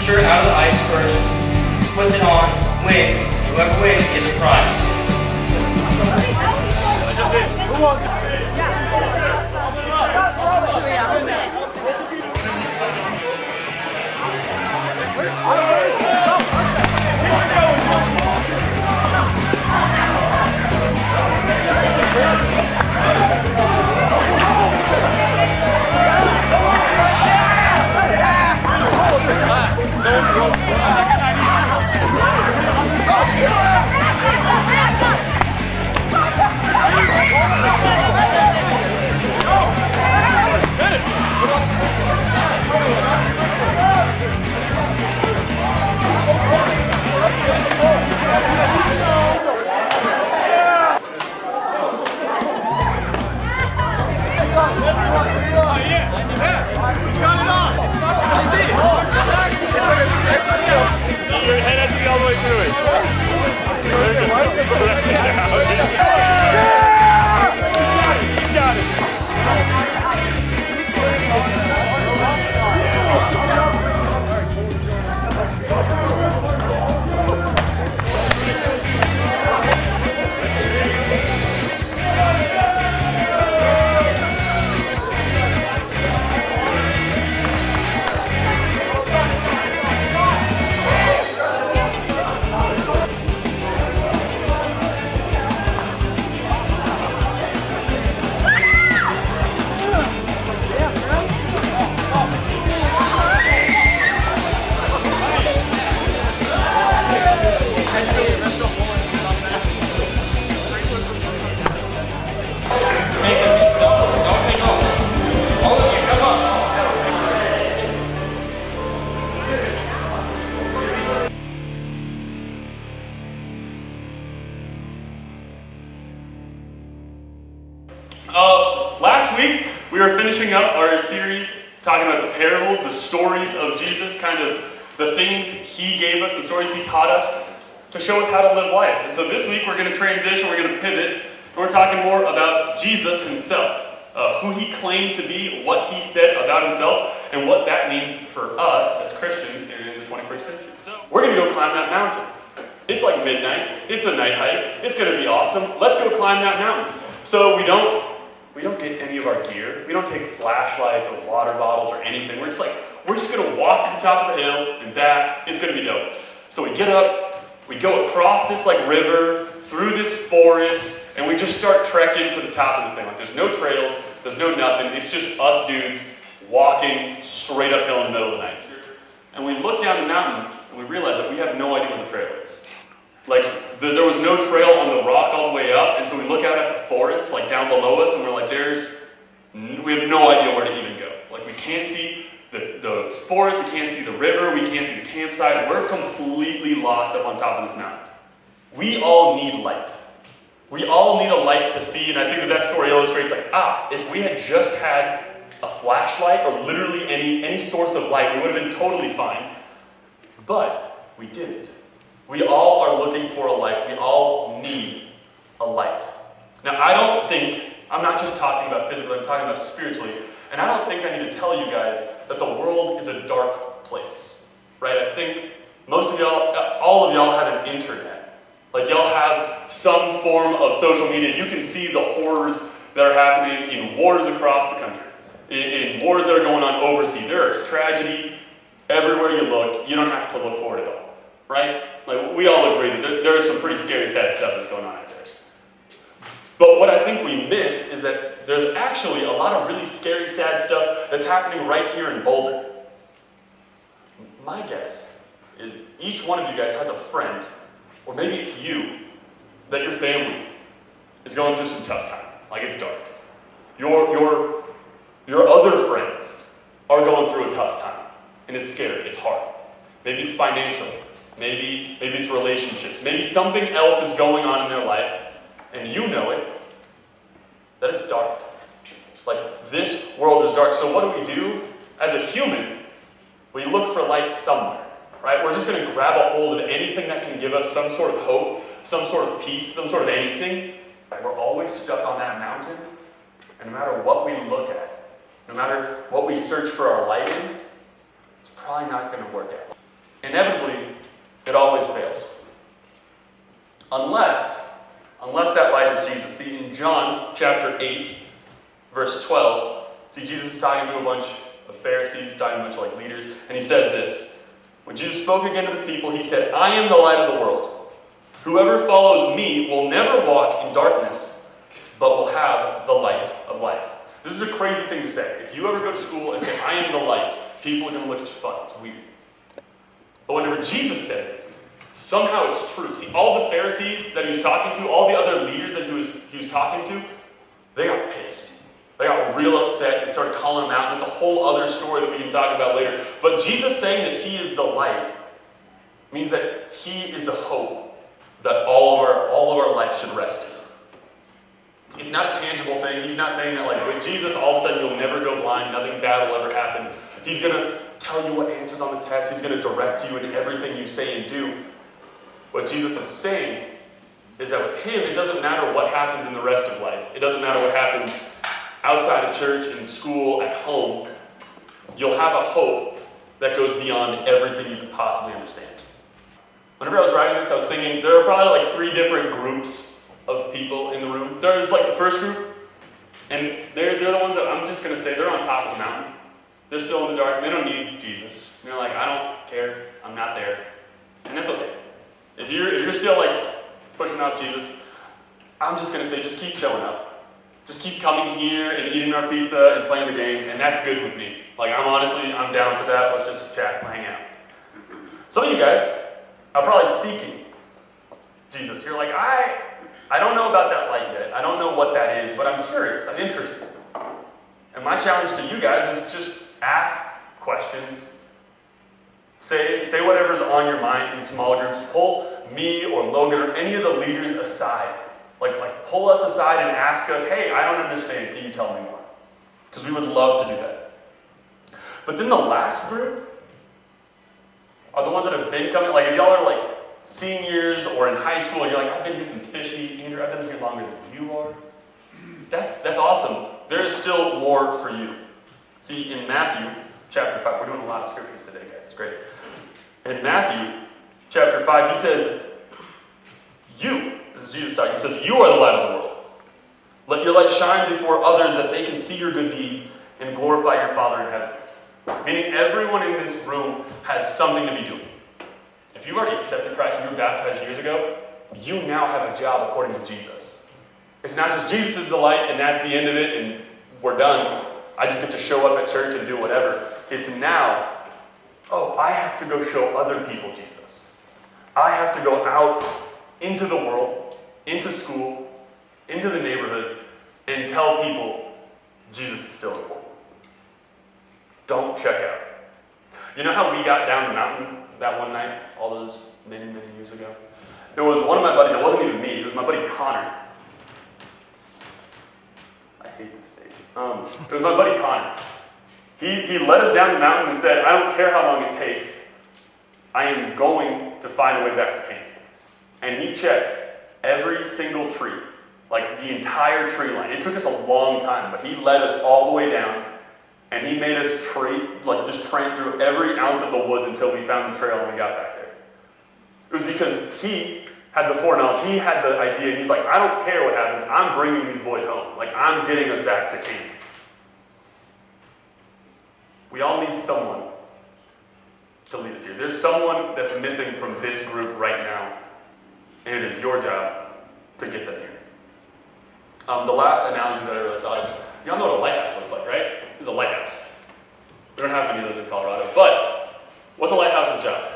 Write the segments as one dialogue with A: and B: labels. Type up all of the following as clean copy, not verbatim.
A: shirt out of the ice first, puts it on, wins. Whoever wins gets a prize.
B: Who wants it?
C: Your head has to be all the way through it. You got it.
D: Last week, we were finishing up our series talking about the parables, the stories of Jesus, kind of the things he gave us, the stories he taught us to show us how to live life. And so this week, we're going to transition, we're going to pivot, and we're talking more about Jesus himself, who he claimed to be, what he said about himself, and what that means for us as Christians in the 21st century. So we're going to go climb that mountain. It's like midnight. It's a night hike. It's going to be awesome. Let's go climb that mountain. So we don't get any of our gear. We don't take flashlights or water bottles or anything. We're just going to walk to the top of the hill and back. It's going to be dope. So we get up, we go across this river, through this forest, and we just start trekking to the top of this thing. There's no trails, there's no nothing. It's just us dudes walking straight uphill in the middle of the night. And we look down the mountain and we realize that we have no idea where the trail is. There was no trail on the rock all the way up, and so we look out at the forest, down below us, and we're like, we have no idea where to even go. We can't see the forest, we can't see the river, we can't see the campsite. We're completely lost up on top of this mountain. We all need light. We all need a light to see, and I think that story illustrates, if we had just had a flashlight or literally any source of light, we would have been totally fine. But we didn't. We all are looking for a light. We all need a light. Now, I'm not just talking about physically, I'm talking about spiritually, and I don't think I need to tell you guys that the world is a dark place, right? I think most of y'all, all of y'all have an internet. Y'all have some form of social media. You can see the horrors that are happening in wars across the country, in wars that are going on overseas. There is tragedy everywhere you look. You don't have to look for it at all, right? We all agree that there is some pretty scary, sad stuff that's going on out there. But what I think we miss is that there's actually a lot of really scary, sad stuff that's happening right here in Boulder. My guess is each one of you guys has a friend, or maybe it's you, that your family is going through some tough time. It's dark. Your other friends are going through a tough time, and it's scary, it's hard. Maybe it's financial. Maybe it's relationships. Maybe something else is going on in their life, and you know it, that it's dark. This world is dark. So what do? As a human, we look for light somewhere, right? We're just going to grab a hold of anything that can give us some sort of hope, some sort of peace, some sort of anything. We're always stuck on that mountain, and no matter what we look at, no matter what we search for our light in, it's probably not going to work out. inevitably, it always fails. Unless that light is Jesus. See, in John chapter 8, verse 12, see, Jesus is talking to a bunch of Pharisees, talking to a bunch of like leaders, and he says this. When Jesus spoke again to the people, he said, I am the light of the world. Whoever follows me will never walk in darkness, but will have the light of life. This is a crazy thing to say. If you ever go to school and say, I am the light, people are going to look at you funny. It's weird. But whenever Jesus says it, somehow it's true. See, all the Pharisees that he was talking to, all the other leaders that he was talking to, they got pissed. They got real upset. They started calling him out. And it's a whole other story that we can talk about later. But Jesus saying that he is the light means that he is the hope that all of our life should rest in. It's not a tangible thing. He's not saying that like with Jesus, all of a sudden you'll never go blind. Nothing bad will ever happen. He's going to tell you what answers on the test. He's going to direct you in everything you say and do. What Jesus is saying is that with him, it doesn't matter what happens in the rest of life. It doesn't matter what happens outside of church, in school, at home. You'll have a hope that goes beyond everything you could possibly understand. Whenever I was writing this, I was thinking there are probably like 3 different groups of people in the room. There's like the first group, and they're the ones that I'm just going to say they're on top of the mountain. They're still in the dark. They don't need Jesus. And they're like, I don't care. I'm not there. And that's okay. If you're still like pushing out Jesus, I'm just going to say just keep showing up. Just keep coming here and eating our pizza and playing the games, and that's good with me. Like, I'm down for that. Let's just chat and hang out. Some of you guys are probably seeking Jesus. You're like, I don't know about that light yet. I don't know what that is, but I'm curious. I'm interested. And my challenge to you guys is just ask questions. Say whatever's on your mind in small groups. Pull me or Logan or any of the leaders aside. Like pull us aside and ask us, hey, I don't understand. Can you tell me more? Because we would love to do that. But then the last group are the ones that have been coming. Like if y'all are like seniors or in high school and you're like, I've been here since Fishy. Andrew, I've been here longer than you are. That's awesome. There is still more for you. See, in Matthew chapter 5, we're doing a lot of scriptures today, guys. It's great. In Matthew chapter 5, he says, this is Jesus talking, he says, you are the light of the world. Let your light shine before others that they can see your good deeds and glorify your Father in heaven. Meaning everyone in this room has something to be doing. If you already accepted Christ and you were baptized years ago, you now have a job according to Jesus. It's not just Jesus is the light and that's the end of it and we're done. I just get to show up at church and do whatever. It's now, I have to go show other people Jesus. I have to go out into the world, into school, into the neighborhoods, and tell people Jesus is still important. Don't check out. You know how we got down the mountain that one night, all those many, many years ago? It was one of my buddies, it wasn't even me, it was my buddy Connor. I hate this stage. It was my buddy Connor. He led us down the mountain and said, I don't care how long it takes, I am going to find a way back to camp. And he checked every single tree, like the entire tree line. It took us a long time, but he led us all the way down, and he made us just tramp through every ounce of the woods until we found the trail and we got back there. It was because he had the foreknowledge, he had the idea, and he's like, I don't care what happens, I'm bringing these boys home. Like, I'm getting us back to camp. We all need someone to lead us here. There's someone that's missing from this group right now, and it is your job to get them here. The last analogy that I really thought of is, y'all know what a lighthouse looks like, right? It's a lighthouse. We don't have many of those in Colorado, but what's a lighthouse's job?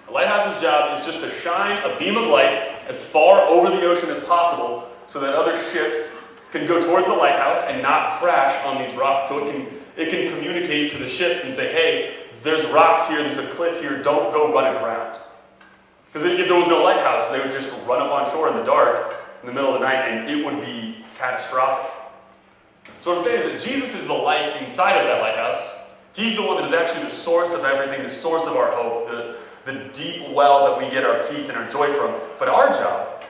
D: A lighthouse's job is just to shine a beam of light as far over the ocean as possible so that other ships can go towards the lighthouse and not crash on these rocks. So it can communicate to the ships and say, hey, there's rocks here, there's a cliff here, don't go run aground. Because if there was no lighthouse, they would just run up on shore in the dark in the middle of the night and it would be catastrophic. So what I'm saying is that Jesus is the light inside of that lighthouse. He's the one that is actually the source of everything, the source of our hope, the deep well that we get our peace and our joy from. But our job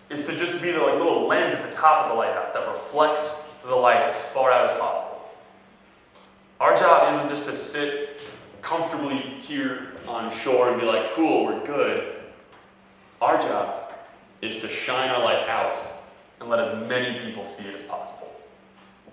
D: is to just be the little lens at the top of the lighthouse that reflects the light as far out as possible. Our job isn't just to sit comfortably here on shore and be like, cool, we're good. Our job is to shine our light out and let as many people see it as possible.